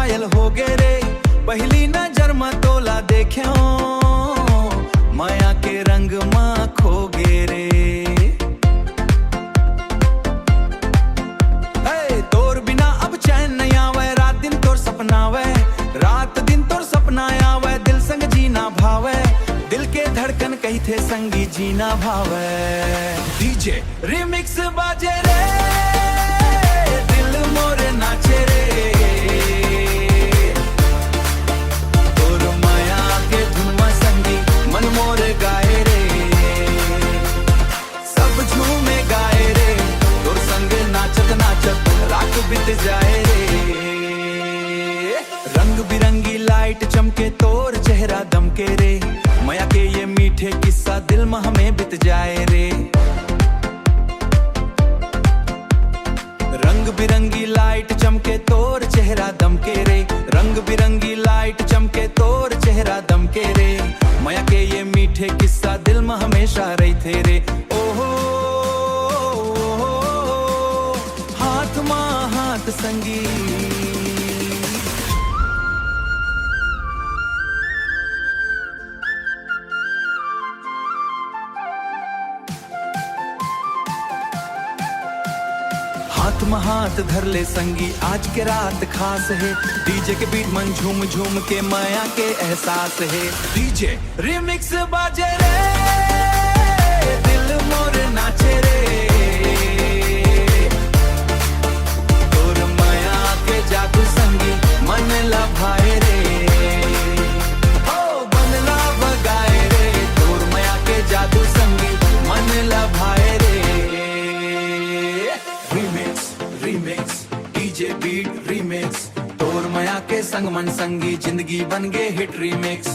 घायल हो गए रे। पहली नजर में तोला देख्यो माया के रंग में खो गे रे। तोर बिना अब चैन नहीं आवे, रात दिन तोर सपना आवे, रात दिन तोर सपना आवे, दिल संग जीना भावे, दिल के धड़कन कही थे संगी जीना भावे। डीजे रिमिक्स बाजे रे, दिल मोरे नाचे रे, तोर माया के धुन में संगी मन मोरे गाए रे। सब झूमे गाए रे, तोर संग नाचत नाचत रात बीत जाए रे। रंग बिरंगी लाइट चमके तोर चेहरा दमके रे, माया के ये मीठे किस्सा दिल में हमें बीत जाए रे। रंग बिरंगी लाइट चमके तोर चेहरा दमके रे, रंग बिरंगी लाइट चमके तोर चेहरा दमके रे, माया के ये मीठे किस्सा दिल में हमेशा रही थे रे। ओहो हाथ मां हाथ संगी, हाथ में हाथ धर ले संगी, आज के रात खास है। डीजे के बीट मन झूम झूम के माया के एहसास है। डीजे रिमिक्स बाजे रे, दिल मोरे नाचे रे, तोर माया के जादू संगी मन लभाए रे। ओ बनला बगाए रे, तोर माया के जादू संगी मन लभाए रे। रिमिक्स डीजे बीट रिमिक्स, तोर माया के संग मन संगी जिंदगी बन गए हिट रिमिक्स।